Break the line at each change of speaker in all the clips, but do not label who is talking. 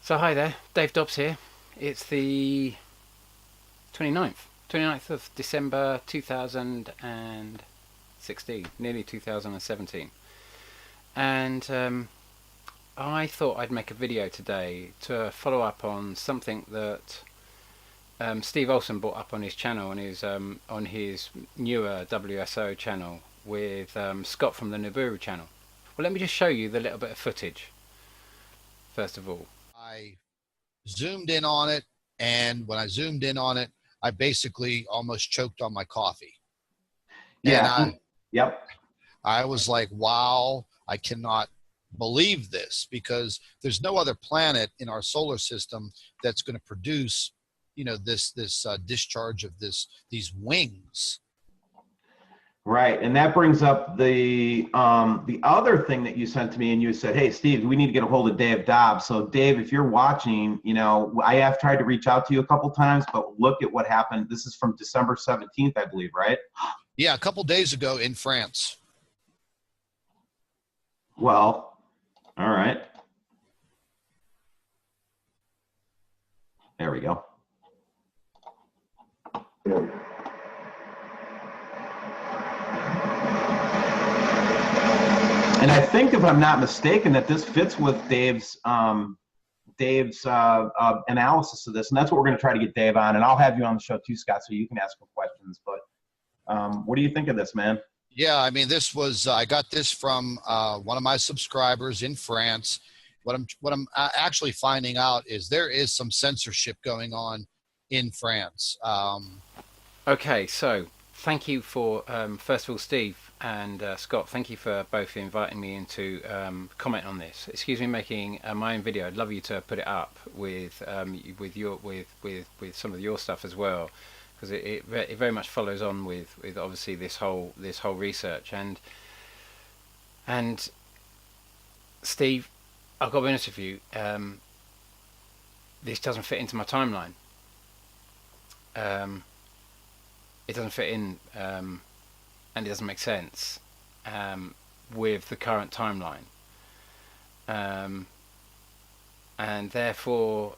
So hi there, Dave Dobbs here. It's the 29th of December 2016, nearly 2017. And I thought I'd make a video today to follow up on something that Steve Olson brought up on his channel, on his newer WSO channel with Scott from the Nibiru channel. Well, let me just show you the little bit of footage, first of all.
I zoomed in on it, and when I zoomed in on it, I basically almost choked on my coffee. And
Yeah. Yep.
I was like, wow, I cannot believe this, because there's no other planet in our solar system that's going to produce, this discharge of these wings.
Right. And that brings up the other thing that you sent to me, and you said, hey, Steve, we need to get a hold of Dave Dobbs. So Dave, if you're watching, I have tried to reach out to you a couple times, but look at what happened. This is from December 17th, I believe, right?
Yeah, a couple days ago in France.
Well, all right. There we go. And I think, if I'm not mistaken, that this fits with Dave's analysis of this, and that's what we're going to try to get Dave on. And I'll have you on the show too, Scott, so you can ask him questions. But what do you think of this, man?
Yeah, I mean, this was I got this from one of my subscribers in France. What I'm actually finding out is there is some censorship going on in France.
Okay, so thank you for first of all, Steve and Scott. Thank you for both inviting me in to comment on this. Excuse me, making my own video. I'd love you to put it up with some of your stuff as well, because it very much follows on with obviously this whole research. And Steve, I've got to be honest with you, this doesn't fit into my timeline. It doesn't fit in, and it doesn't make sense with the current timeline, and therefore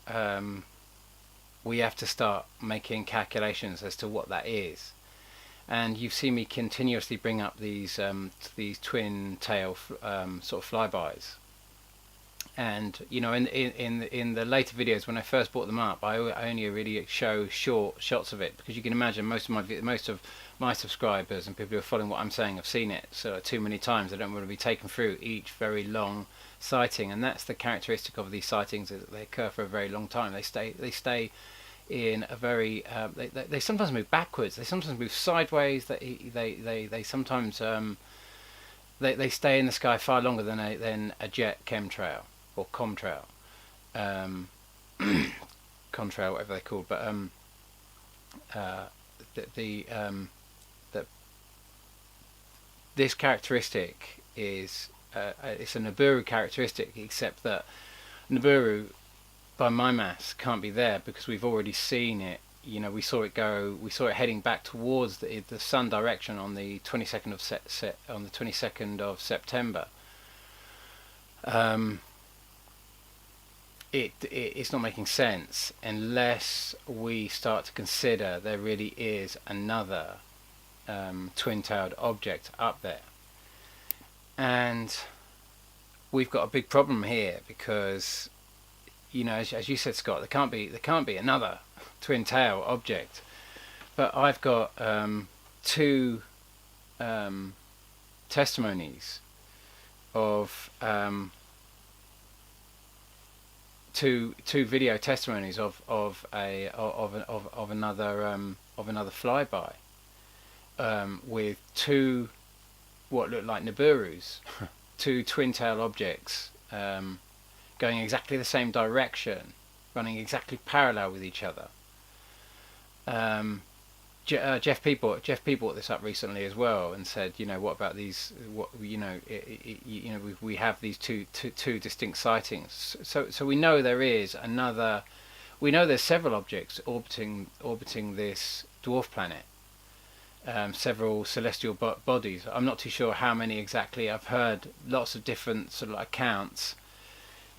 we have to start making calculations as to what that is. And you've seen me continuously bring up these twin tail sort of flybys. And in the later videos, when I first brought them up, I only really show short shots of it, because you can imagine most of my subscribers and people who are following what I'm saying have seen it so too many times. They don't want to be taken through each very long sighting, and that's the characteristic of these sightings, is that they occur for a very long time. They stay in a very they sometimes move backwards, they sometimes move sideways, they sometimes they stay in the sky far longer than a jet chemtrail or comtrail, contrail, whatever they're called. But this characteristic is it's a Nibiru characteristic, except that Nibiru, by my maths, can't be there because we've already seen it. We saw it heading back towards the sun direction on the 22nd of September. It's not making sense unless we start to consider there really is another twin-tailed object up there. And we've got a big problem here, because as you said, Scott, there can't be another twin tail object. But I've got two testimonies of two video testimonies of another flyby with two what look like Nibirus, two twin tail objects going exactly the same direction, running exactly parallel with each other. Jeff P brought this up recently as well, and said, what about these? We have these two distinct sightings. So we know there is another. We know there's several objects orbiting this dwarf planet. Several celestial bodies. I'm not too sure how many exactly. I've heard lots of different sort of accounts.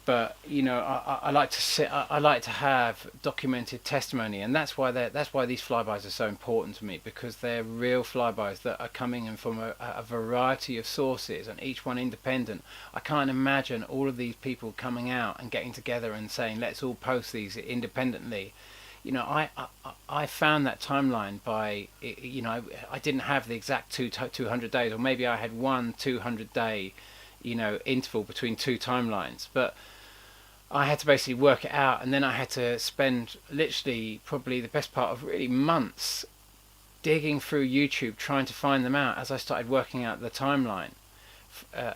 but you know, I like to sit. I like to have documented testimony, and that's why these flybys are so important to me, because they're real flybys that are coming in from a variety of sources, and each one independent. I can't imagine all of these people coming out and getting together and saying, let's all post these independently. You know, I found that timeline by, you know, I didn't have the exact 200 days, or maybe I had one 200-day, you know, interval between two timelines, but I had to basically work it out, and then I had to spend literally probably the best part of really months digging through YouTube trying to find them out as I started working out the timeline.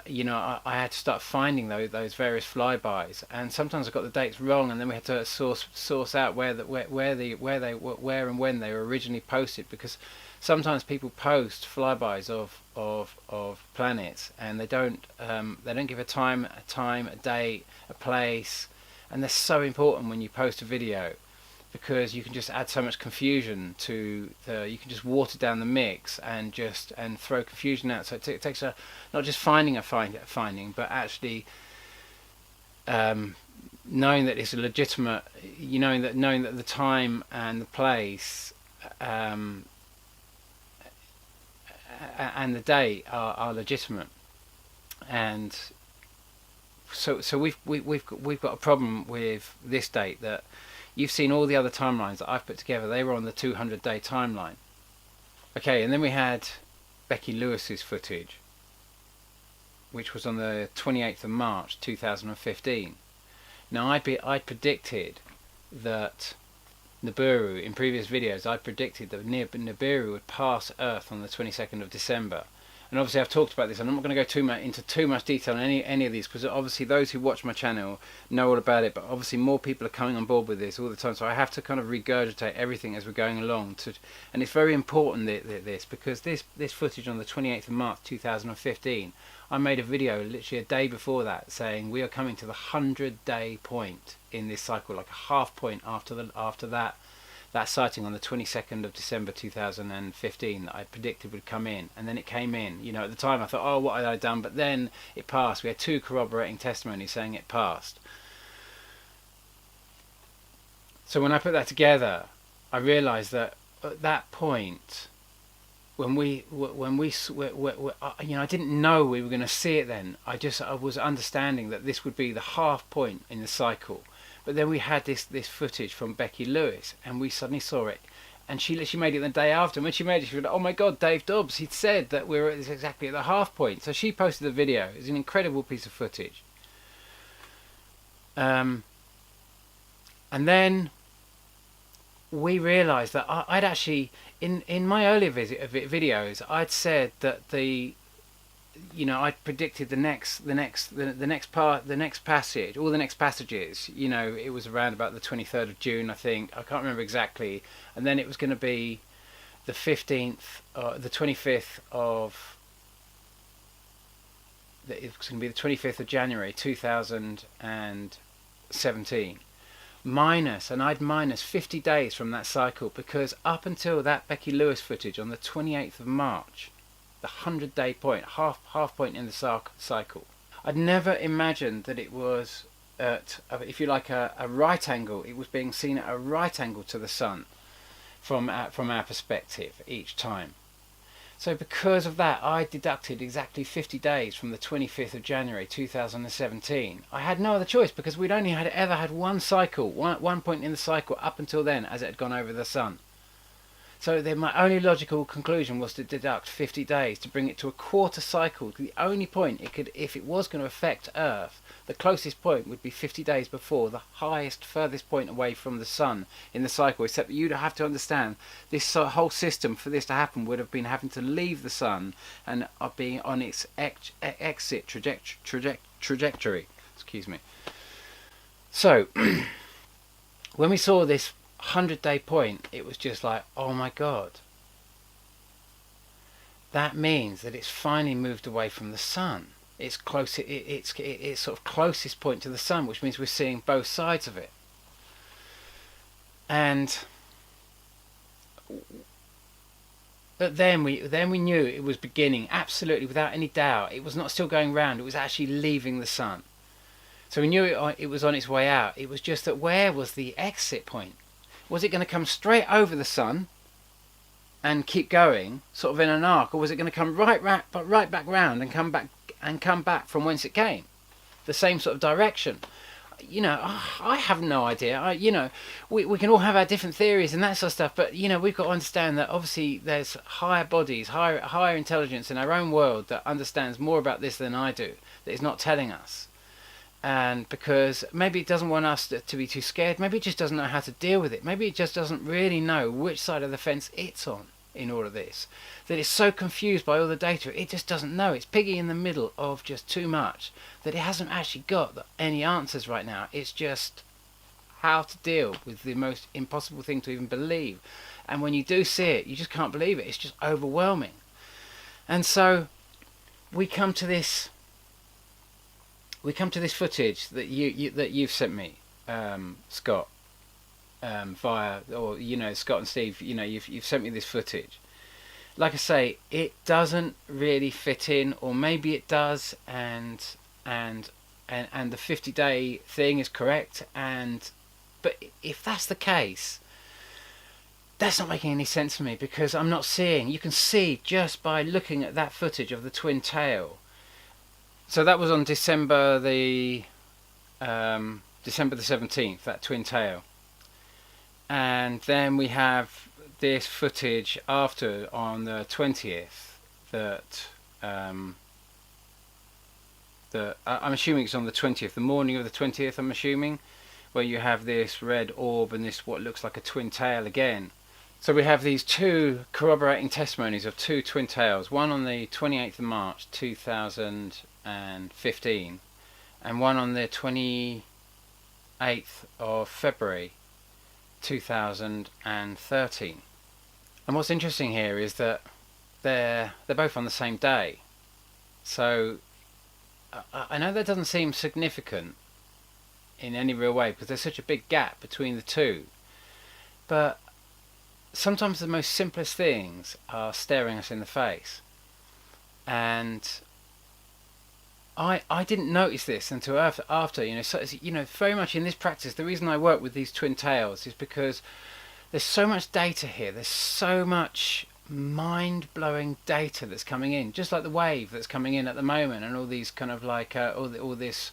You know, I had to start finding those various flybys, and sometimes I got the dates wrong, and then we had to source out where and when they were originally posted, because sometimes people post flybys of planets, and they don't give a time, a date, a place, and they're so important when you post a video, because you can just add so much confusion to you can just water down the mix and throw confusion out. So it takes not just finding a finding, but actually knowing that it's a legitimate, knowing that the time and the place and the date are legitimate. And so we've got a problem with this date. That you've seen all the other timelines that I've put together, they were on the 200-day timeline. Okay, and then we had Becky Lewis's footage, which was on the 28th of March 2015. Now I'd predicted that Nibiru, in previous videos, I predicted that Nibiru would pass Earth on the 22nd of December. And obviously I've talked about this, and I'm not going to go into too much detail on any of these, because obviously those who watch my channel know all about it, but obviously more people are coming on board with this all the time, so I have to kind of regurgitate everything as we're going along. And it's very important this, because this footage on the 28th of March 2015, I made a video literally a day before that saying we are coming to the 100-day point in this cycle, like a half point after that sighting on the 22nd of December 2015 that I predicted would come in, and then it came in. You know, at the time I thought, oh, what had I done? But then it passed. We had two corroborating testimonies saying it passed. So when I put that together, I realised that at that point, when we you know, I didn't know we were going to see it then. I was understanding that this would be the half point in the cycle. But then we had this footage from Becky Lewis, and we suddenly saw it, and she made it the day after. And when she made it, she was like, oh my God, D.U.M.B, he'd said that we were exactly at the half point. So she posted the video. It's an incredible piece of footage. And then we realised that I'd actually, in my earlier videos, I'd said that I predicted the next passage, all the next passages. You know, it was around about the 23rd of June, I think. I can't remember exactly. And then it was going to be the 15th, the 25th of. It was going to be the 25th of January 2017. I'd minus 50 days from that cycle, because up until that Becky Lewis footage on the 28th of March. The 100-day point, half point in the cycle. I'd never imagined that it was at, if you like, a right angle. It was being seen at a right angle to the sun from our perspective each time. So because of that, I deducted exactly 50 days from the 25th of January 2017. I had no other choice, because we'd only ever had one cycle, one point in the cycle up until then, as it had gone over the sun. So then my only logical conclusion was to deduct 50 days to bring it to a quarter cycle. The only point it could, if it was going to affect Earth, the closest point would be 50 days before the furthest point away from the sun in the cycle. Except that you'd have to understand, this whole system, for this to happen, would have been having to leave the sun and being on its exit trajectory. Excuse me. So when we saw this 100-day point, it was just like, oh my God, that means that it's finally moved away from the sun. It's close. It's sort of closest point to the sun, which means we're seeing both sides of it. And but then we knew it was beginning, absolutely, without any doubt. It was not still going round, it was actually leaving the sun. So we knew it was on its way out. It was just that where was the exit point? Was it going to come straight over the sun and keep going, sort of in an arc, or was it going to come right back round and come back from whence it came, the same sort of direction? I have no idea. We can all have our different theories and that sort of stuff, but we've got to understand that obviously there's higher bodies, higher intelligence in our own world that understands more about this than I do, that is not telling us. And because maybe it doesn't want us to be too scared, maybe it just doesn't know how to deal with it, maybe it just doesn't really know which side of the fence it's on in all of this, that it's so confused by all the data, it just doesn't know. It's piggy in the middle of just too much, that it hasn't actually got any answers right now. It's just how to deal with the most impossible thing to even believe. And when you do see it, you just can't believe it. It's just overwhelming. And so we come to this footage that you've sent me, Scott, via, or Scott and Steve, you've sent me this footage. Like I say, it doesn't really fit in, or maybe it does, and the 50-day thing is correct, but if that's the case, that's not making any sense to me, because I'm not seeing. You can see just by looking at that footage of the twin tail. So that was on December the 17th, that twin tail. And then we have this footage after on the 20th that I'm assuming it's on the 20th, the morning of the 20th, I'm assuming, where you have this red orb and this what looks like a twin tail again. So we have these two corroborating testimonies of two twin tails, one on the 28th of March 2015 and one on the 28th of February 2013. And what's interesting here is that they're both on the same day. So I know that doesn't seem significant in any real way because there's such a big gap between the two, but sometimes the most simplest things are staring us in the face. And I didn't notice this until after very much in this practice. The reason I work with these twin tails is because there's so much data here. There's so much mind-blowing data that's coming in, just like the wave that's coming in at the moment, and all these kind of like all this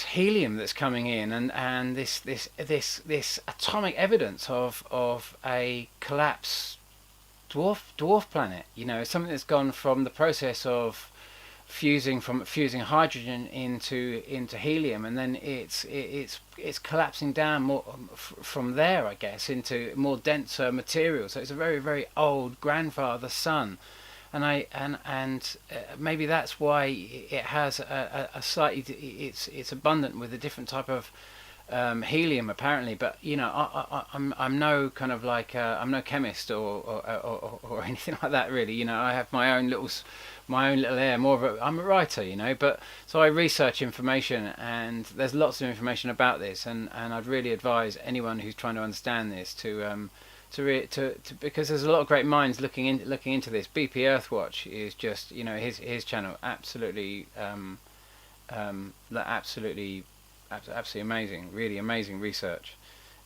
helium that's coming in, and this atomic evidence of a collapsed dwarf planet. Something that's gone from the process of fusing hydrogen into helium, and then it's collapsing down more from there, I guess, into more denser material. So it's a very, very old grandfather sun, and maybe that's why it has a slightly it's abundant with a different type of helium apparently. But I'm no kind of like I'm no chemist or anything like that really. I have my own little air, I'm a writer, but so I research information, and there's lots of information about this, and I'd really advise anyone who's trying to understand this to because there's a lot of great minds looking into this. BP Earthwatch is just his channel absolutely amazing, really amazing research.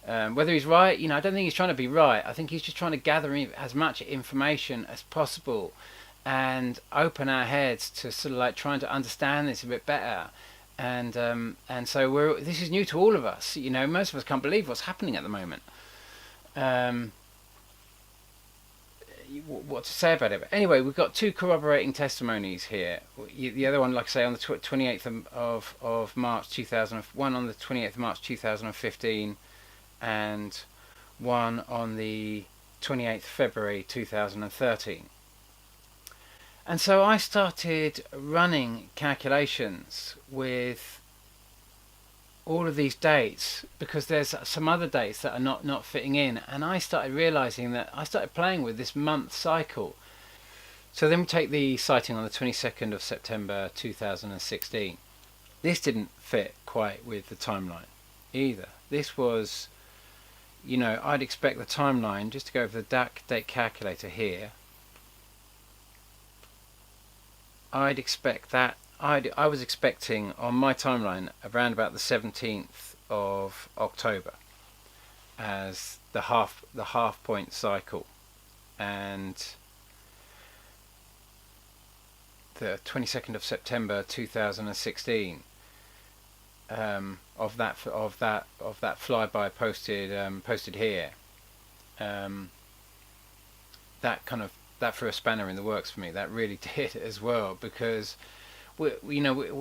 Whether he's right, I don't think he's trying to be right. I think he's just trying to gather as much information as possible and open our heads to sort of like trying to understand this a bit better. And so this is new to all of us. Most of us can't believe what's happening at the moment. What to say about it? But anyway, we've got two corroborating testimonies here. The other one, like I say, on the 28th of March 2001, on the 28th of March 2015, and one on the 28th February 2013. And so I started running calculations with all of these dates, because there's some other dates that are not fitting in, and I started realizing that I started playing with this month cycle. So then we take the sighting on the 22nd of September 2016. This didn't fit quite with the timeline either. This was, I'd expect the timeline, just to go over the date calculator here, I'd expect that I was expecting on my timeline around about the 17th of October as the half point cycle, and the 22nd of September 2016 of that flyby posted here. That threw a spanner in the works for me. That really did as well, because we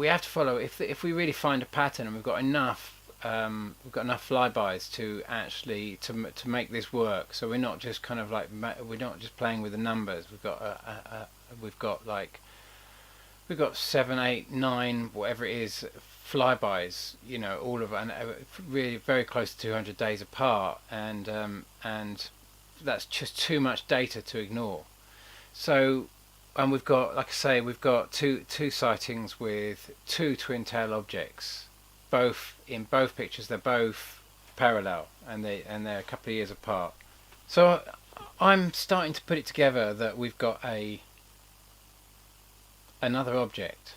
have to follow. If we really find a pattern and we've got enough flybys to actually to make this work, so we're not just kind of like, we're not just playing with the numbers. We've got 7, 8, 9, whatever it is, flybys, all of, and really very close to 200 days apart, and that's just too much data to ignore. So, and we've got, like I say, we've got two sightings with two twin tail objects, in both pictures. They're both parallel, and they're a couple of years apart. So I'm starting to put it together that we've got another object.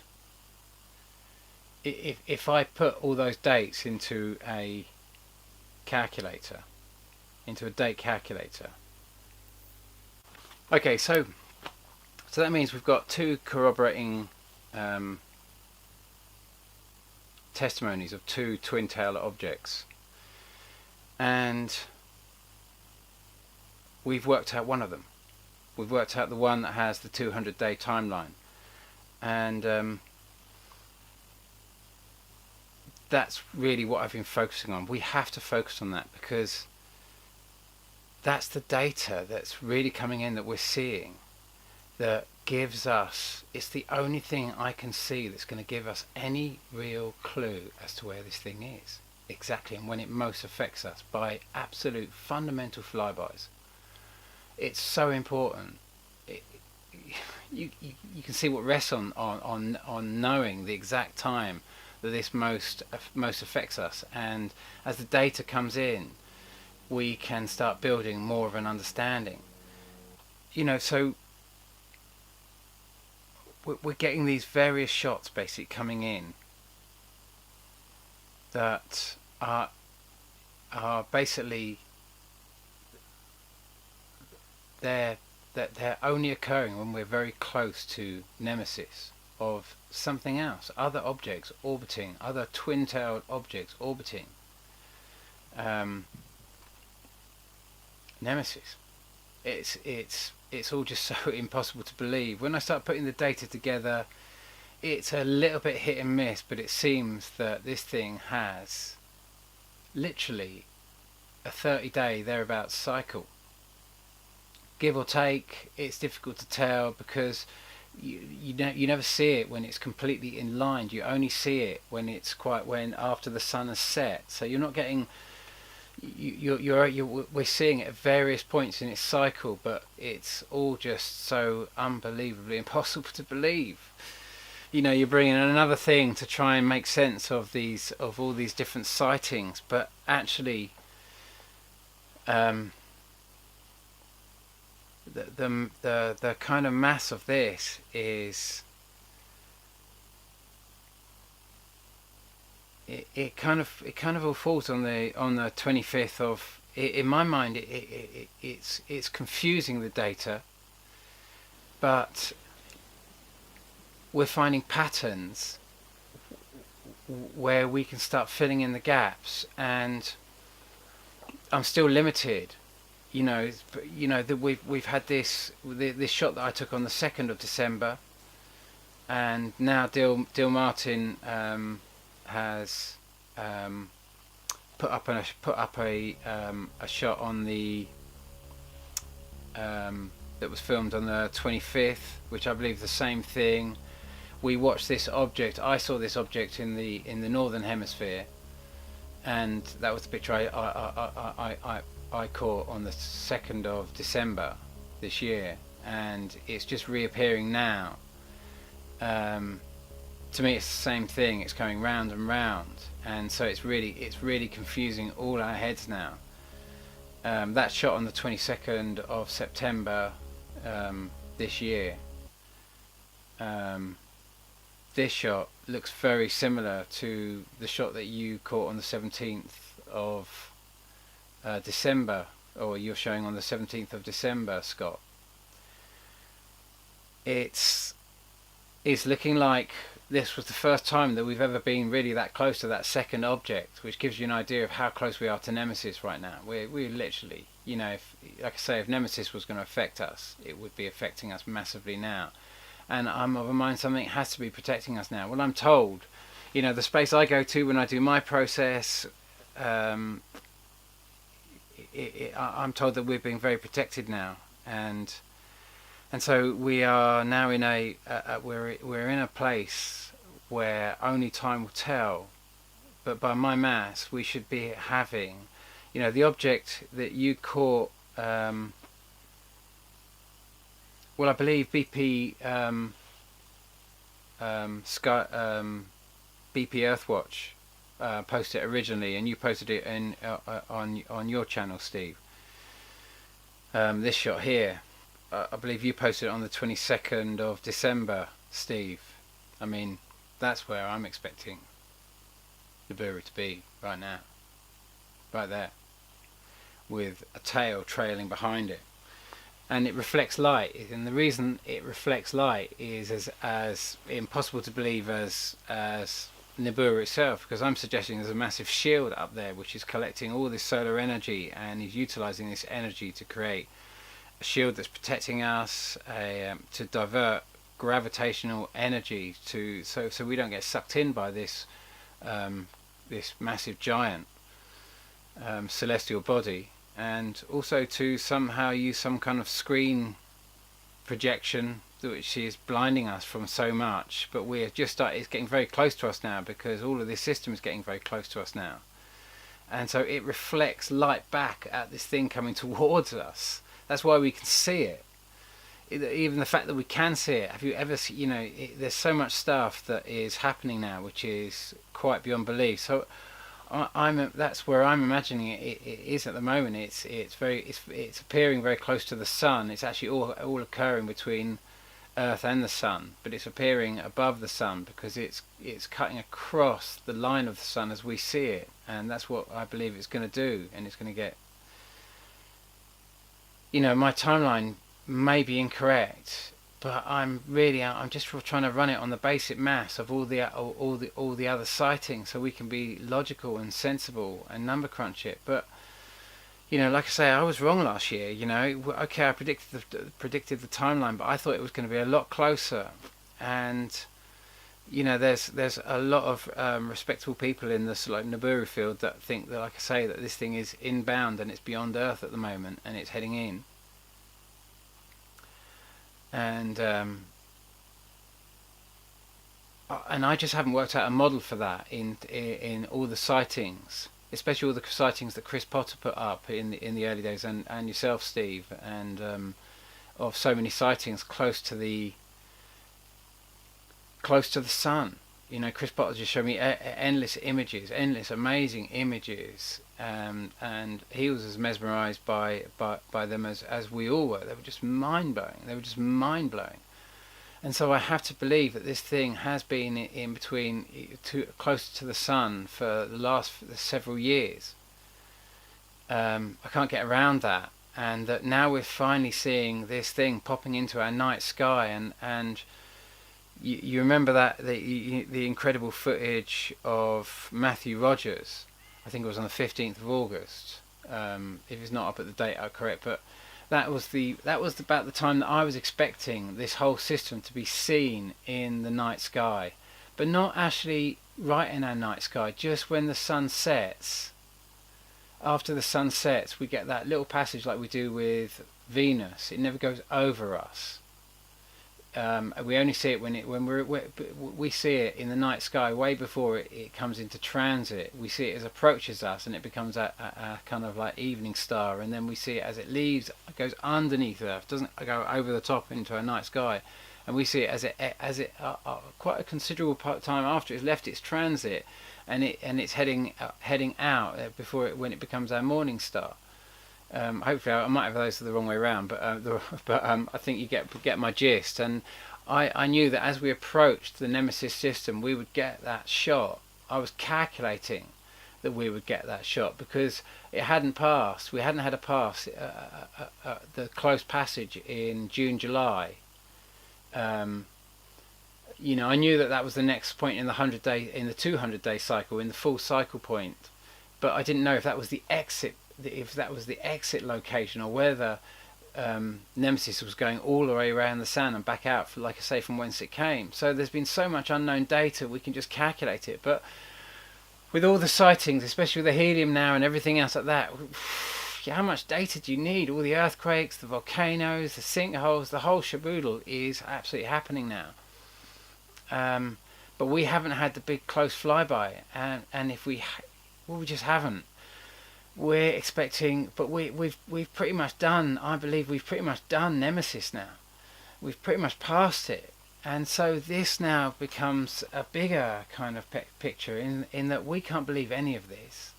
If I put all those dates into a calculator, into a date calculator. Okay, so that means we've got two corroborating testimonies of two twin tail objects, and we've worked out one of them. We've worked out the one that has the 200-day timeline, and that's really what I've been focusing on. We have to focus on that, because that's the data that's really coming in, that we're seeing, that gives us, it's the only thing I can see that's going to give us any real clue as to where this thing is exactly, and when it most affects us by absolute fundamental flybys. It's so important. You can see what rests on knowing the exact time that this most affects us, and as the data comes in, we can start building more of an understanding. So we're getting these various shots basically coming in that are basically, they're only occurring when we're very close to nemesis of something else, other objects orbiting, other twin-tailed objects orbiting nemesis. It's all just so impossible to believe. When I start putting the data together, it's a little bit hit and miss, but it seems that this thing has literally a 30-day thereabouts cycle, give or take. It's difficult to tell, because you never see it when it's completely in line. You only see it when after the sun has set. So you're not getting, we're seeing it at various points in its cycle, but it's all just so unbelievably impossible to believe. You're bringing in another thing to try and make sense of all these different sightings, but actually, the kind of mass of this is, it kind of all falls on the 25th of, in my mind, it's confusing the data, but we're finding patterns where we can start filling in the gaps, and I'm still limited. That we've had this shot that I took on the 2nd of December, and now D.U.M.B has put up a shot on the that was filmed on the 25th, which I believe is the same thing. We watched this object. I saw this object in the northern hemisphere, and that was the picture I caught on the 2nd of December this year, and it's just reappearing now. To me, it's the same thing. It's going round and round, and so it's really confusing all our heads now. That shot on the 22nd of September this year. this shot looks very similar to the shot that you caught on the 17th of December, or you're showing on the 17th of December, Scott. It's looking like this was the first time that we've ever been really that close to that second object, which gives you an idea of how close we are to Nemesis right now. We're literally, you know, like I say, if Nemesis was going to affect us, it would be affecting us massively now. And I'm of a mind something has to be protecting us now. Well, I'm told, you know, the space I go to when I do my process, I'm told that we're being very protected now, and so we are now in we're in a place where only time will tell. But by my maths, we should be having, you know, the object that you caught. Well, I believe BP BP Earthwatch posted it originally, and you posted it in on your channel, Steve. This shot here, I believe you posted it on the 22nd of December, Steve. I mean, that's where I'm expecting Nibiru to be right now, right there, with a tail trailing behind it. And it reflects light, and the reason it reflects light is as impossible to believe as Nibiru itself, because I'm suggesting there's a massive shield up there which is collecting all this solar energy and is utilizing this energy to create a shield that's protecting us, to divert gravitational energy so we don't get sucked in by this this massive giant celestial body. And also to somehow use some kind of screen projection which is blinding us from so much, but we're just it's getting very close to us now, because all of this system is getting very close to us now, and so it reflects light back at this thing coming towards us. That's why we can see it. Even the fact that we can see it, have you ever seen, you know, there's so much stuff that is happening now which is quite beyond belief. So that's where I'm imagining it is at the moment. It's appearing very close to the sun. It's actually all occurring between Earth and the sun, but it's appearing above the sun because it's cutting across the line of the sun as we see it, and that's what I believe it's going to do. And it's going to get, you know, my timeline may be incorrect, but I'm just trying to run it on the basic maths of all the other sightings, so we can be logical and sensible and number crunch it. But you know, like I say, I was wrong last year. You know, okay, I predicted the timeline, but I thought it was going to be a lot closer. And you know, there's a lot of respectable people in this like Nibiru field that think that, like I say, that this thing is inbound and it's beyond Earth at the moment and it's heading in. And I just haven't worked out a model for that in all the sightings, especially all the sightings that Chris Potter put up in the early days, and yourself, Steve, and of so many sightings close to the sun. You know, Chris Potter just showed me endless images, endless amazing images, and he was as mesmerized by them as we all were. They were just mind blowing. And so I have to believe that this thing has been in between, close to the sun for the last several years. I can't get around that, and that now we're finally seeing this thing popping into our night sky. And you remember that the incredible footage of Matthew Rogers? I think it was on the 15th of August. If it's not up at the date, I'm correct, but that was about the time that I was expecting this whole system to be seen in the night sky, but not actually right in our night sky, just when the sun sets. After the sun sets, we get that little passage like we do with Venus. It never goes over us. We only see it we see it in the night sky way before it comes into transit. We see it as it approaches us, and it becomes a kind of like evening star, and then we see it as it leaves, it goes underneath Earth, doesn't go over the top into a night sky, and we see it as it quite a considerable time after it's left its transit, and it's heading out when it becomes our morning star. Hopefully I might have those the wrong way around, but I think you get my gist. And I knew that as we approached the Nemesis system, we would get that shot. I was calculating that we would get that shot because it hadn't passed. We hadn't had a pass, the close passage in June, July. You know, I knew that that was the next point in the 200-day cycle, in the full cycle point. But I didn't know if that was the exit, location, or whether Nemesis was going all the way around the sun and back out, like I say, from whence it came. So there's been so much unknown data, we can just calculate it. But with all the sightings, especially with the helium now and everything else like that, how much data do you need? All the earthquakes, the volcanoes, the sinkholes, the whole shaboodle is absolutely happening now. But we haven't had the big close flyby, and if we just haven't. We're expecting, but we've pretty much done. I believe we've pretty much done Nemesis now. We've pretty much passed it, and so this now becomes a bigger kind of picture in that we can't believe any of this.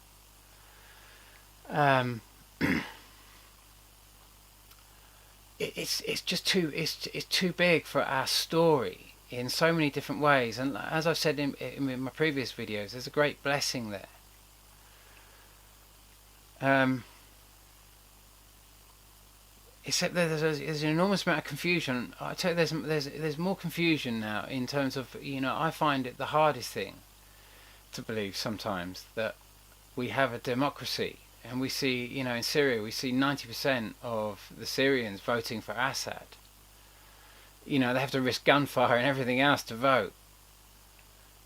It's just too big for our story in so many different ways, and as I've said in my previous videos, there's a great blessing there. Except there's an enormous amount of confusion. I tell you, there's more confusion now in terms of, you know, I find it the hardest thing to believe sometimes that we have a democracy, and we see, you know, in Syria we see 90% of the Syrians voting for Assad. You know, they have to risk gunfire and everything else to vote.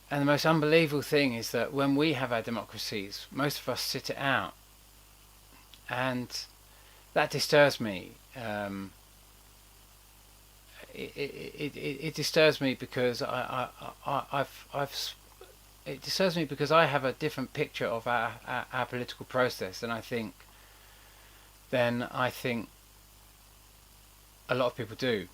And the most unbelievable thing is that when we have our democracies, most of us sit it out. And that disturbs me. It disturbs me because it disturbs me because I have a different picture of our political process than I think a lot of people do.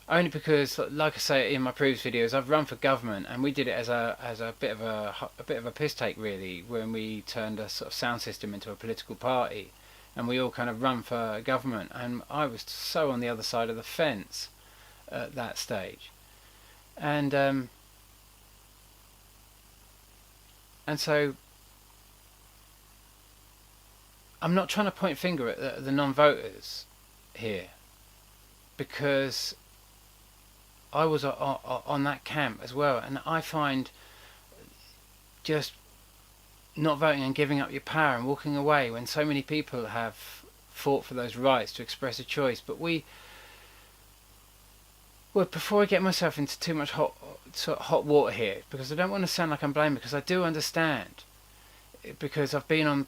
Only because, like I say in my previous videos, I've run for government, and we did it as a bit of a piss take, really, when we turned a sort of sound system into a political party. And we all kind of run for government, and I was so on the other side of the fence at that stage, and so I'm not trying to point a finger at the non-voters here, because I was on that camp as well, and I find just not voting and giving up your power and walking away when so many people have fought for those rights to express a choice. But before I get myself into too much hot water here, because I don't want to sound like I'm blaming, because I do understand, because I've been on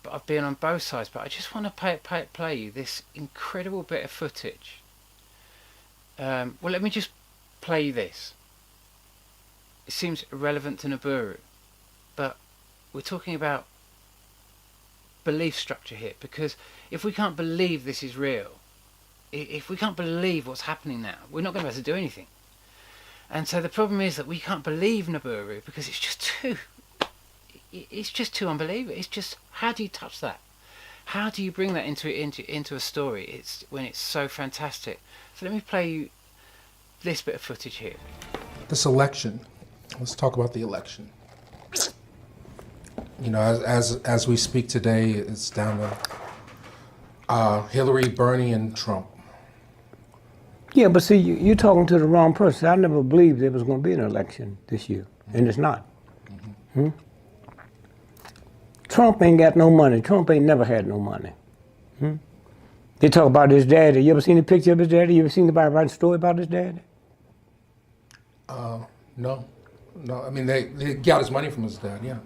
both sides, but I just want to play you this incredible bit of footage. Well, let me just play you this. It seems irrelevant to Nibiru, but we're talking about belief structure here, because if we can't believe this is real, if we can't believe what's happening now, we're not going to be able to do anything. And so the problem is that we can't believe Nibiru because it's just too unbelievable. It's just, how do you touch that? How do you bring that into a story? When it's so fantastic. So let me play you this bit of footage here.
This election. Let's talk about the election. You know, as we speak today, it's down to Hillary, Bernie, and Trump.
Yeah, but see, you're talking to the wrong person. I never believed there was going to be an election this year, and it's not. Mm-hmm. Trump ain't got no money. Trump ain't never had no money. They talk about his daddy. You ever seen a picture of his daddy? You ever seen anybody write a story about his daddy?
No. I mean, they got his money from his dad, yeah.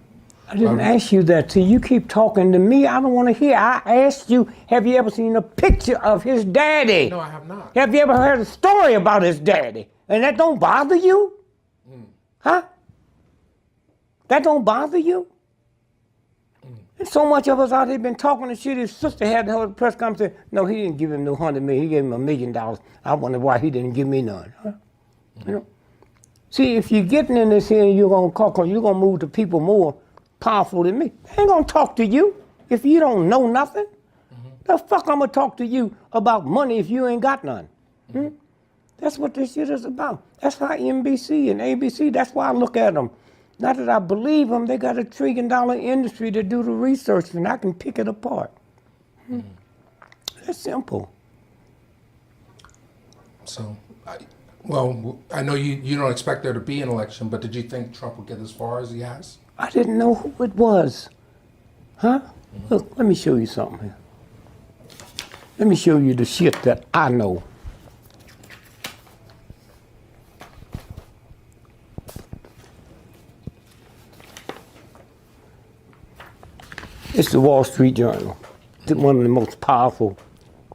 I didn't ask you that. See, you keep talking to me. I don't want to hear. I asked you, have you ever seen a picture of his daddy?
No, I have not.
Have you ever heard a story about his daddy? And that don't bother you? Huh? That don't bother you? And so much of us out here been talking and shit. His sister had to hold a press conference. No, he didn't give him no $100 million. He gave him $1 million. I wonder why he didn't give me none. Huh? You know? See, if you're getting in this here and you're going to talk, you're going to move to people more powerful than me. I ain't gonna talk to you if you don't know nothing. The fuck I'm gonna talk to you about money if you ain't got none? That's what this shit is about. That's how NBC and ABC, that's why I look at them. Not that I believe them, they got $1 trillion industry to do the research, and I can pick it apart. That's simple.
So, I know you don't expect there to be an election, but did you think Trump would get as far as he has?
I didn't know who it was. Huh? Look, let me show you something here. Let me show you the shit that I know. It's the Wall Street Journal. It's one of the most powerful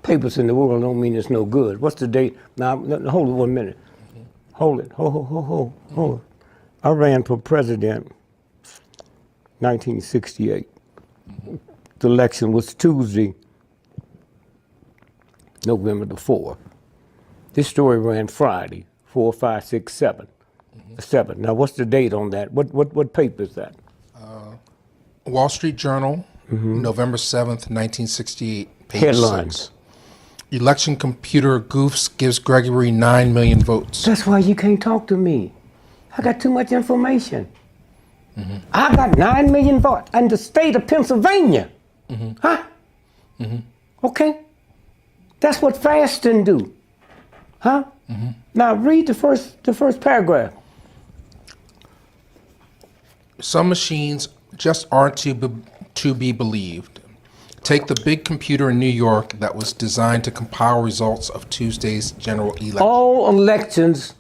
papers in the world. Don't mean it's no good. What's the date? Now, hold it 1 minute. Hold it. Hold it. I ran for president 1968. The election was Tuesday, November the 4th. This story ran Friday, 4, 5, 6, 7. 7. Now, what's the date on that? What paper is that?
Wall Street Journal, November 7th, 1968, page
Headlines.
6. Election computer goofs gives Gregory 9 million votes.
That's why you can't talk to me. I got too much information. I got 9 million votes in the state of Pennsylvania. Huh? Okay? That's what fasting do. Huh? Now read the first paragraph.
Some machines just aren't to be believed. Take the big computer in New York that was designed to compile results of Tuesday's general election.
All elections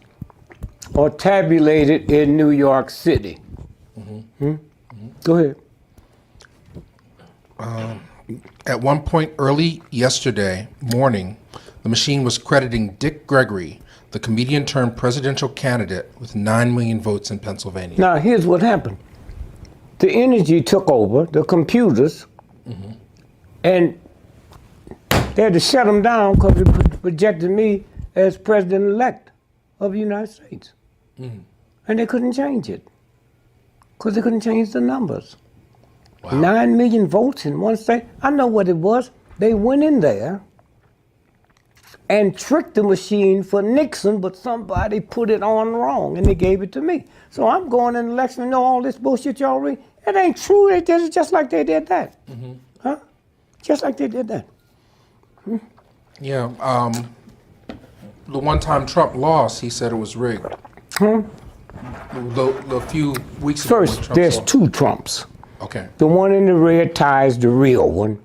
are tabulated in New York City. Go ahead.
At one point early yesterday morning, the machine was crediting Dick Gregory, the comedian turned presidential candidate, with 9 million votes in Pennsylvania.
Now, here's what happened. The energy took over, the computers, and they had to shut them down because it projected me as president-elect of the United States. And they couldn't change it because they couldn't change the numbers.
Wow.
9 million votes in one state. I know what it was. They went in there and tricked the machine for Nixon, but somebody put it on wrong and they gave it to me. So I'm going in the election and know all this bullshit y'all read. It ain't true. They did it just like they did that. Huh? Just like they did that.
Yeah. The one time Trump lost, he said it was rigged. The few weeks ago.
First, there's
lost.
2 Trumps.
Okay.
The one in the red tie is the real one.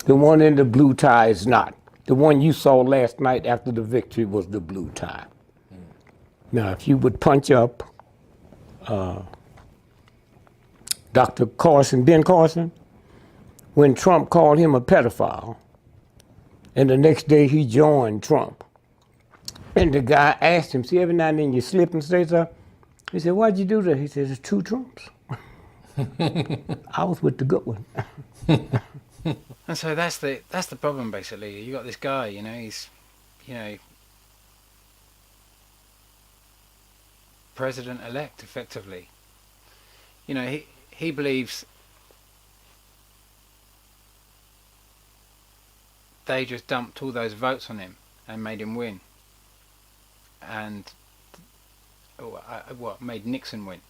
The one in the blue tie is not. The one you saw last night after the victory was the blue tie. Now, if you would punch up Dr. Carson, Ben Carson, when Trump called him a pedophile, and the next day he joined Trump, and the guy asked him, see, every now and then you slip and say something? He said, why'd you do that? He said, it's 2 Trumps. I was with the good one.
And so that's the problem basically. You got this guy, he's, president-elect effectively. He believes they just dumped all those votes on him and made him win. And made Nixon win.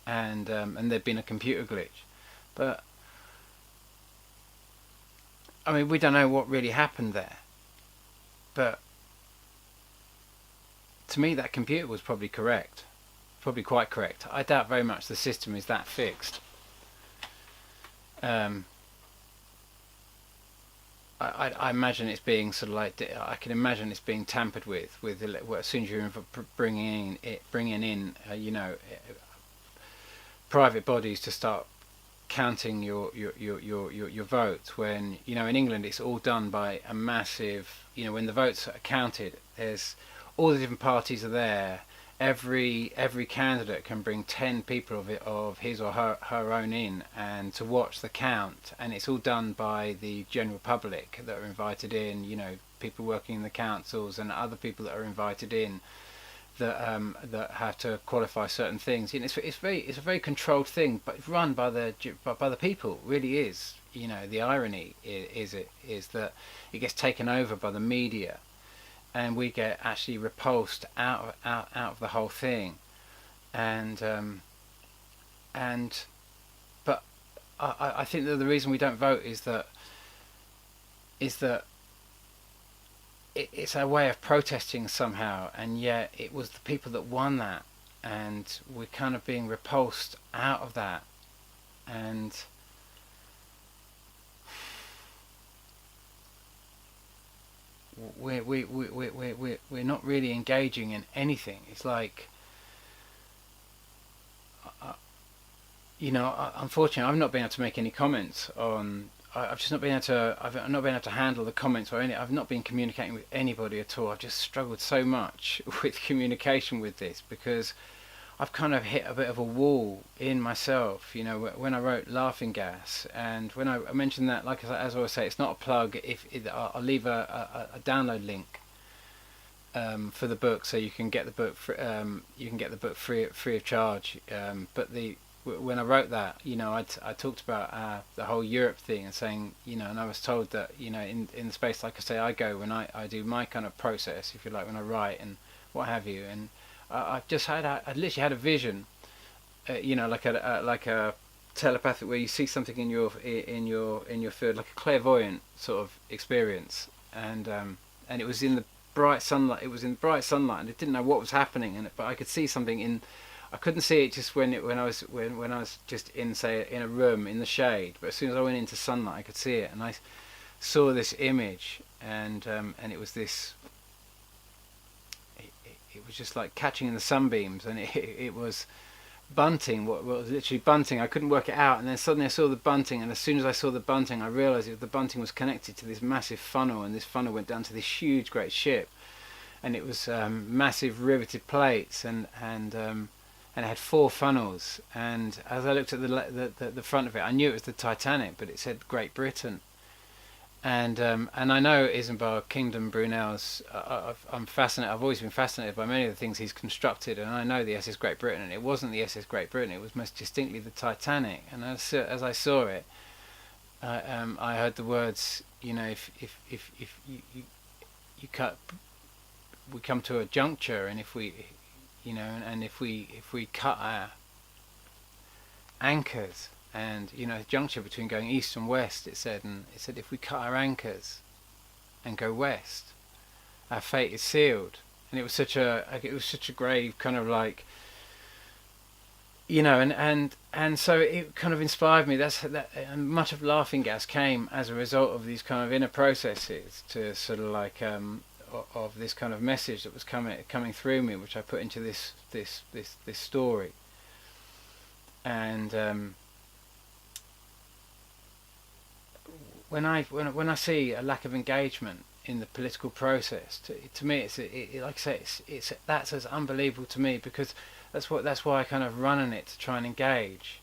And there'd been a computer glitch. But I mean, we don't know what really happened there. But to me, that computer was probably correct. Probably quite correct. I doubt very much the system is that fixed. I imagine it's being sort of like, I can imagine it's being tampered with as soon as you're bringing in private bodies to start counting your votes. When in England it's all done by a massive, when the votes are counted, there's all the different parties are there. Every candidate can bring 10 people of his or her own in and to watch the count, and it's all done by the general public that are invited in, people working in the councils and other people that are invited in that have to qualify certain things. It's a very controlled thing, but it's run by the people. It really is. The irony is that it gets taken over by the media. and we get actually repulsed out of the whole thing, and but I think that the reason we don't vote is that it's our way of protesting somehow, and yet it was the people that won that, and we're kind of being repulsed out of that, and we're not really engaging in anything. It's like, unfortunately, I've not been able to make any comments on. I've just not been able to. I've not been able to handle the comments or any. I've not been communicating with anybody at all. I've just struggled so much with communication with this because I've kind of hit a bit of a wall in myself. When I wrote Laughing Gas, and when I mentioned that, like as I always say, it's not a plug. I'll leave a download link for the book, so you can get the book. You can get the book free of charge. But when I wrote that, I talked about the whole Europe thing and saying, and I was told that, in the space, like I say, I go when I do my kind of process, if you like, when I write and what have you, and I literally had a vision, like a telepathic, where you see something in your field, like a clairvoyant sort of experience, and it was in the bright sunlight. It was in bright sunlight, and I didn't know what was happening in it, but I could see something in. I couldn't see it just when I was just in, say, in a room in the shade, but as soon as I went into sunlight I could see it, and I saw this image, and it was this. It was just like catching in the sunbeams, and it was bunting. What was literally bunting? I couldn't work it out, and then suddenly I saw the bunting, and as soon as I saw the bunting, I realised the bunting was connected to this massive funnel, and this funnel went down to this huge, great ship, and it was massive riveted plates, and it had 4 funnels, and as I looked at the front of it, I knew it was the Titanic, but it said Great Britain, and I know Isambard Kingdom Brunel's. I'm fascinated. I've always been fascinated by many of the things he's constructed, and I know the SS Great Britain, and it wasn't the SS Great Britain. It was most distinctly the Titanic, and as I saw it, I heard the words. If you cut, we come to a juncture, and if we. And if we cut our anchors, and a juncture between going east and west, it said if we cut our anchors and go west, our fate is sealed. And it was such a grave kind of like, and so it kind of inspired me. And much of Laughing Gas came as a result of these kind of inner processes to sort of like of this kind of message that was coming through me, which I put into this story. And when I see a lack of engagement in the political process, to me, like I say, that's as unbelievable to me, because that's why I kind of run on it, to try and engage.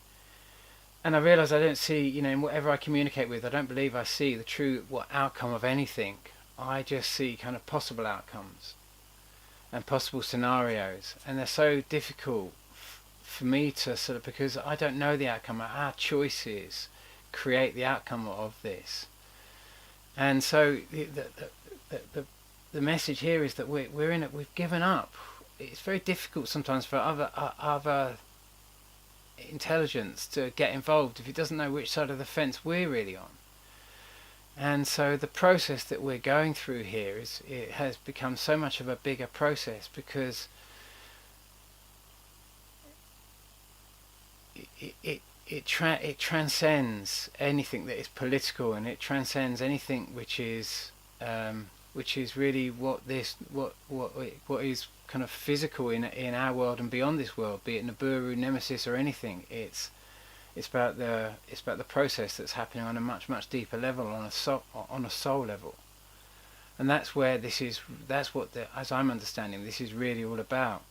And I realise I don't see, in whatever I communicate with, I don't believe I see the true outcome of anything. I just see kind of possible outcomes and possible scenarios, and they're so difficult for me to sort of, because I don't know the outcome. Our choices create the outcome of this, and so the message here is that we're in it. We've given up. It's very difficult sometimes for other intelligence to get involved if it doesn't know which side of the fence we're really on. And so the process that we're going through here it has become so much of a bigger process, because it transcends anything that is political, and it transcends anything which is really what is kind of physical in our world and beyond this world, be it Nibiru, Nemesis, or anything. It's about the process that's happening on a much deeper level, on a soul level, and that's what as I'm understanding, this is really all about.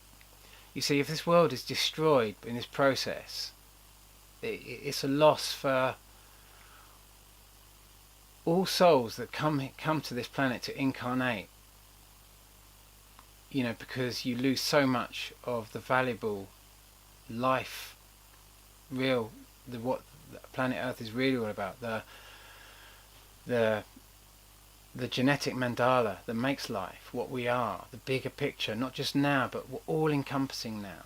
You see, if this world is destroyed in this process, it's a loss for all souls that come to this planet to incarnate. Because you lose so much of the valuable life, what planet Earth is really all about, the the genetic mandala that makes life what we are, the bigger picture, not just now, but all encompassing now.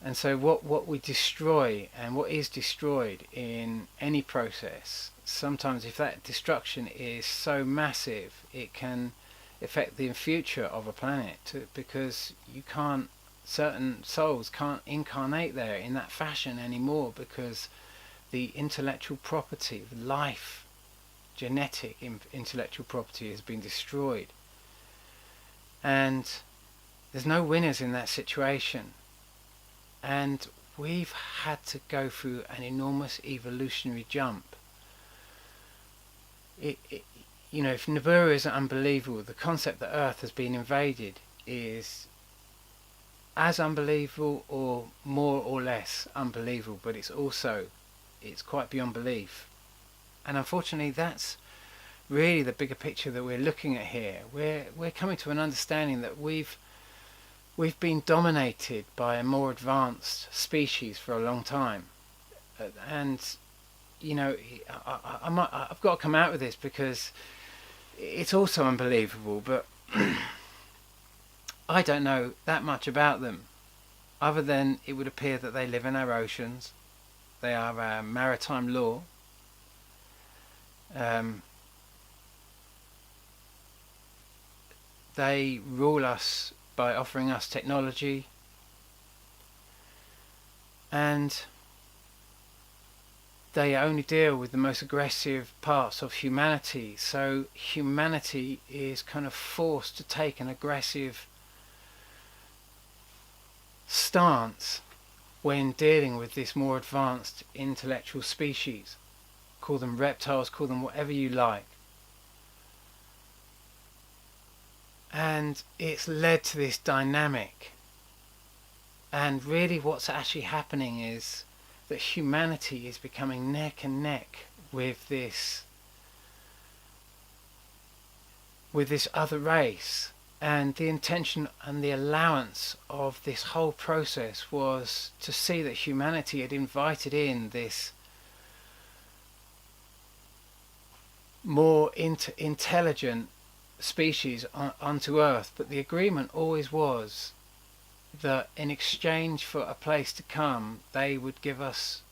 And so what we destroy and what is destroyed in any process, sometimes if that destruction is so massive, it can affect the future of a planet, because you can't, certain souls can't incarnate there in that fashion anymore, because the intellectual property, life, genetic intellectual property has been destroyed. And there's no winners in that situation. And we've had to go through an enormous evolutionary jump. You know, if Nibiru is unbelievable, the concept that Earth has been invaded is as unbelievable, or more or less unbelievable, but it's quite beyond belief. And unfortunately, that's really the bigger picture that we're looking at here. We're coming to an understanding that we've been dominated by a more advanced species for a long time. And, you know, I've got to come out with this because it's also unbelievable, but I don't know that much about them, other than it would appear that they live in our oceans. They are our maritime law. They rule us by offering us technology, and they only deal with the most aggressive parts of humanity. So humanity is kind of forced to take an aggressive stance when dealing with this more advanced intellectual species. Call them reptiles, call them whatever you like. And it's led to this dynamic. And really what's actually happening is that humanity is becoming neck and neck with this other race. And the intention and the allowance of this whole process was to see that humanity had invited in this more intelligent species onto Earth, but the agreement always was that in exchange for a place to come, they would give us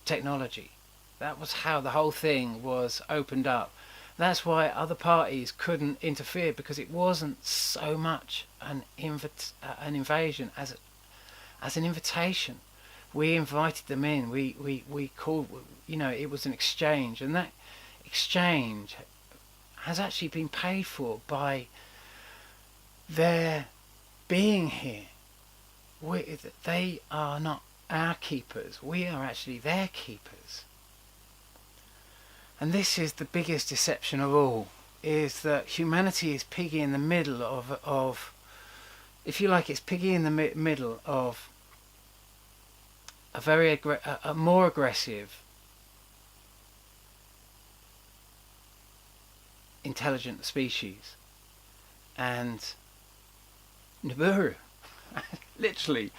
technology. That was how the whole thing was opened up. That's why other parties couldn't interfere, because it wasn't so much an invasion as an invitation. We invited them in. We called, you know, it was an exchange, and that exchange has actually been paid for by their being here. They are not our keepers. We are actually their keepers. And this is the biggest deception of all, is that humanity is piggy in the middle of if you like, it's piggy in the middle of a more aggressive, intelligent species. And Nibiru, literally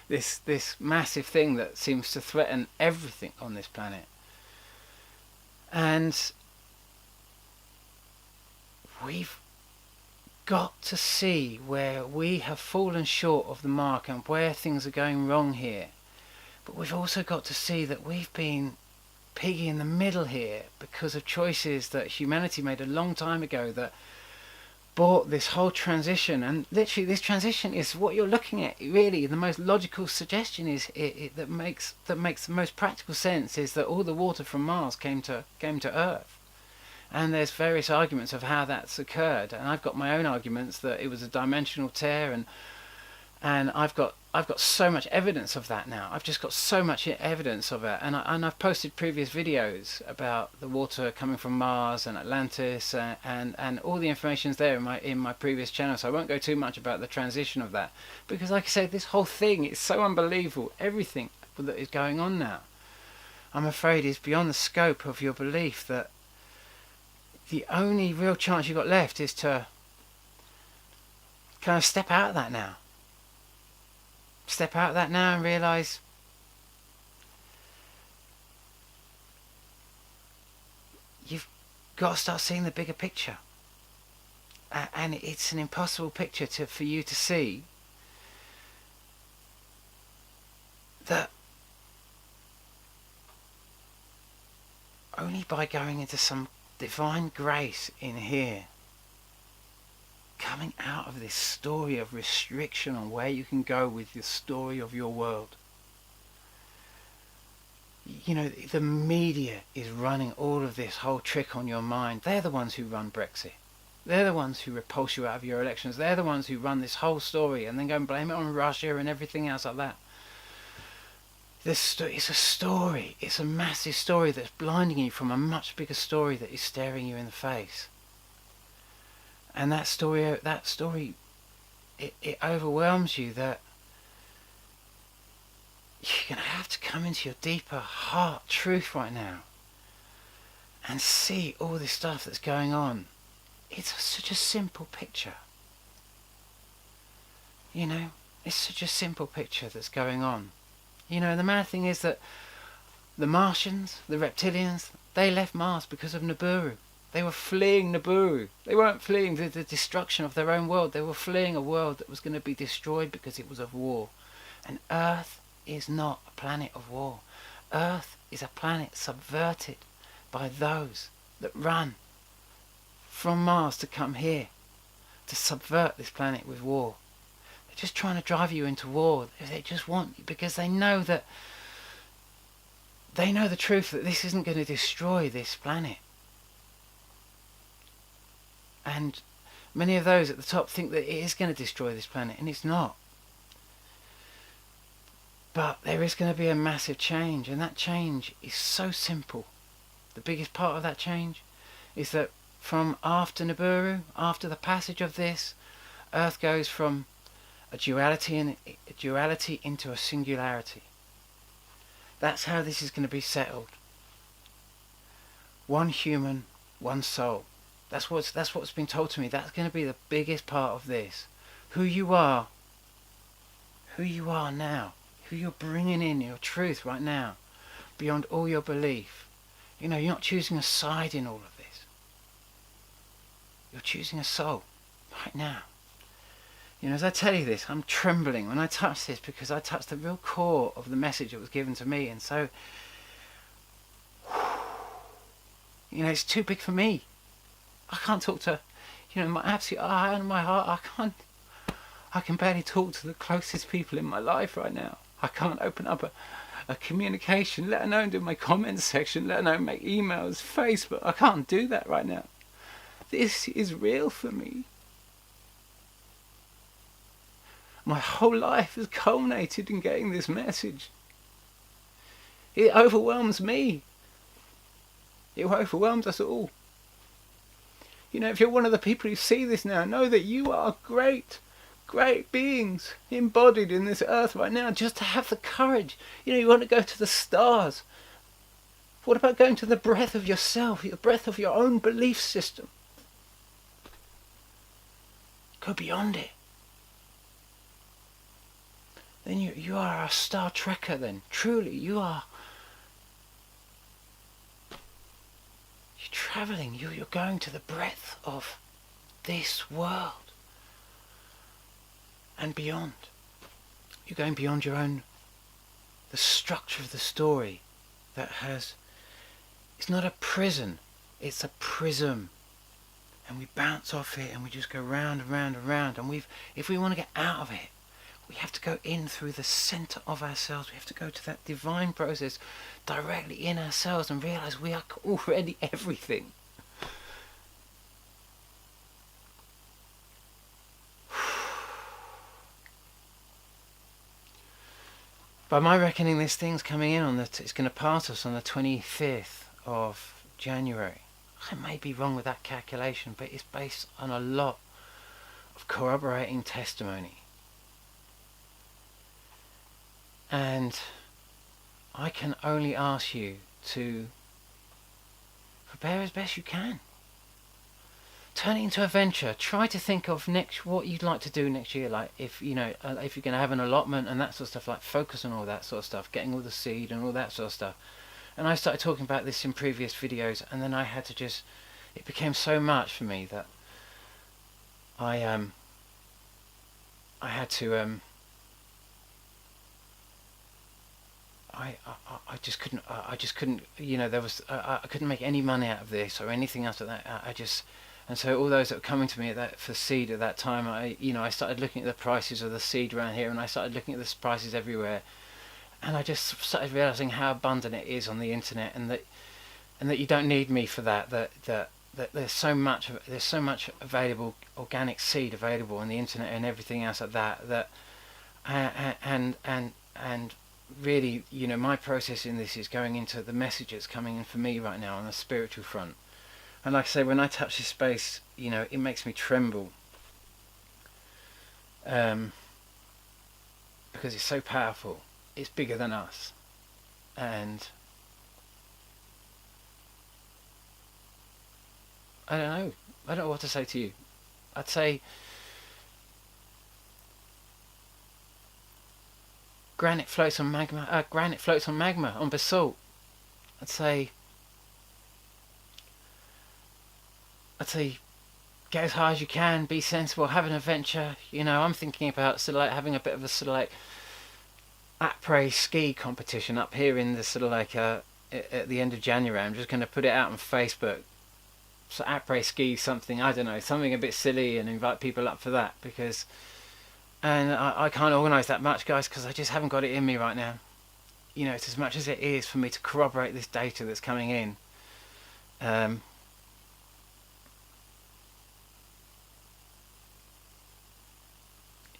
this massive thing that seems to threaten everything on this planet. And we've got to see where we have fallen short of the mark and where things are going wrong here. But we've also got to see that we've been piggy in the middle here because of choices that humanity made a long time ago that brought this whole transition. And literally this transition is what you're looking at. Really, the most logical suggestion is that makes the most practical sense is that all the water from Mars came to Earth. And there's various arguments of how that's occurred, and I've got my own arguments that it was a dimensional tear, and I've got so much evidence of that now. I've just got so much evidence of it, and I've posted previous videos about the water coming from Mars and Atlantis, and all the information's there in my previous channel. So I won't go too much about the transition of that, because like I said, this whole thing is so unbelievable. Everything that is going on now, I'm afraid, is beyond the scope of your belief. That the only real chance you've got left is to kind of step out of that now. Step out of that now and realise got to start seeing the bigger picture. And it's an impossible picture for you to see that only by going into some divine grace in here, coming out of this story of restriction on where you can go with the story of your world. You know, the media is running all of this whole trick on your mind. They're the ones who run Brexit. They're the ones who repulse you out of your elections. They're the ones who run this whole story and then go and blame it on Russia and everything else like that. It's a story. It's a massive story that's blinding you from a much bigger story that is staring you in the face. And that story, it overwhelms you that you're going to have to come into your deeper heart truth right now and see all this stuff that's going on. It's such a simple picture. You know, it's such a simple picture that's going on. You know, the mad thing is that the Martians, the reptilians, they left Mars because of Nibiru. They were fleeing Nibiru. They weren't fleeing the destruction of their own world. They were fleeing a world that was going to be destroyed because it was of war. And Earth is not a planet of war. Earth is a planet subverted by those that run from Mars to come here to subvert this planet with war. They're just trying to drive you into war. They just want you because they know the truth that this isn't going to destroy this planet. And many of those at the top think that it is going to destroy this planet, and it's not. But there is going to be a massive change, and that change is so simple. The biggest part of that change is that from after Nibiru, after the passage of this, Earth goes from a duality into a singularity. That's how this is going to be settled. One human, one soul. That's what's been told to me. That's going to be the biggest part of this. Who you are now, who you're bringing in your truth right now, beyond all your belief. You know, you're not choosing a side in all of this. You're choosing a soul right now. You know, as I tell you this, I'm trembling when I touch this because I touched the real core of the message that was given to me, and so, you know, it's too big for me. I can't talk to, you know, my absolute eye and my heart. I can barely talk to the closest people in my life right now. I can't open up a communication, let alone do my comments section, let alone make emails, Facebook. I can't do that right now. This is real for me. My whole life has culminated in getting this message. It overwhelms me. It overwhelms us all. You know, if you're one of the people who see this now, know that you are great beings embodied in this earth right now. Just to have the courage. You know, you want to go to the stars. What about going to the breath of yourself, the breath of your own belief system? Go beyond it. Then you are a Star Trekker then. Truly, you're traveling, you're going to the breadth of this world and beyond. You're going beyond your own, the structure of the story that it's not a prison, it's a prism. And we bounce off it and we just go round and round and round. And if we want to get out of it, we have to go in through the center of ourselves. We have to go to that divine process directly in ourselves and realize we are already everything. By my reckoning, this thing's coming in it's going to pass us on the 25th of January. I may be wrong with that calculation, but it's based on a lot of corroborating testimony. And I can only ask you to prepare as best you can. Turn it into a venture. Try to think of what you'd like to do next year. Like if you're going to have an allotment and that sort of stuff, like focus on all that sort of stuff, getting all the seed and all that sort of stuff. And I started talking about this in previous videos, and then I had to just it became so much for me that I had to I just couldn't, you know, there was I couldn't make any money out of this or anything else like that. I just, and so all those that were coming to me at that for seed at that time, I started looking at the prices of the seed around here, and I started looking at the prices everywhere, and I just started realizing how abundant it is on the internet, and that you don't need me for that. That there's so much available organic seed available on the internet and everything else like that. That and really, you know, my process in this is going into the message that's coming in for me right now on a spiritual front. And like I say, when I touch this space, you know, it makes me tremble, because it's so powerful. It's bigger than us, and I don't know what to say to you. I'd say granite floats on magma. Granite floats on magma, on basalt. I'd say get as high as you can, be sensible, have an adventure. You know, I'm thinking about sort of like having a bit of a sort of like après ski competition up here in the sort of like at the end of January. I'm just going to put it out on Facebook. So après ski something, I don't know, something a bit silly, and invite people up for that, because I can't organise that much, guys, because I just haven't got it in me right now. You know, it's as much as it is for me to corroborate this data that's coming in.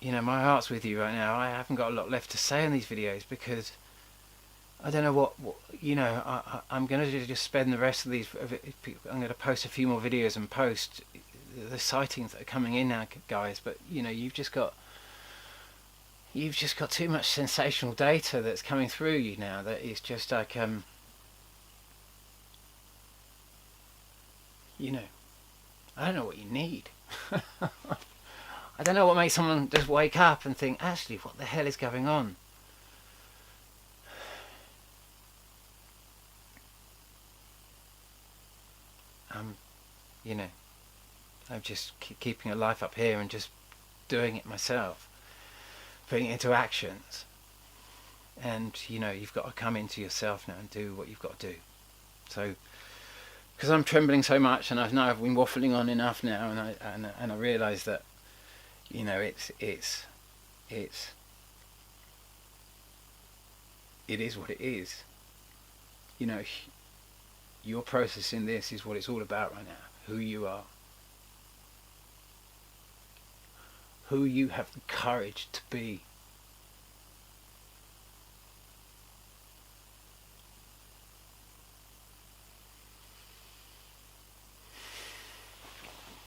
You know, my heart's with you right now. I haven't got a lot left to say in these videos, because I don't know what you know, I'm going to just spend the rest of these, I'm going to post a few more videos and post the sightings that are coming in now, guys, but you know, you've just got too much sensational data that's coming through you now that is just like, you know, I don't know what you need. I don't know what makes someone just wake up and think, actually, what the hell is going on? You know, I'm just keeping a life up here and just doing it myself, putting it into actions. And you know, you've got to come into yourself now and do what you've got to do. So, because I'm trembling so much, and I've been waffling on enough now, and I realise that, you know, it is what it is. You know, your process in this is what it's all about right now. Who you are, who you have the courage to be,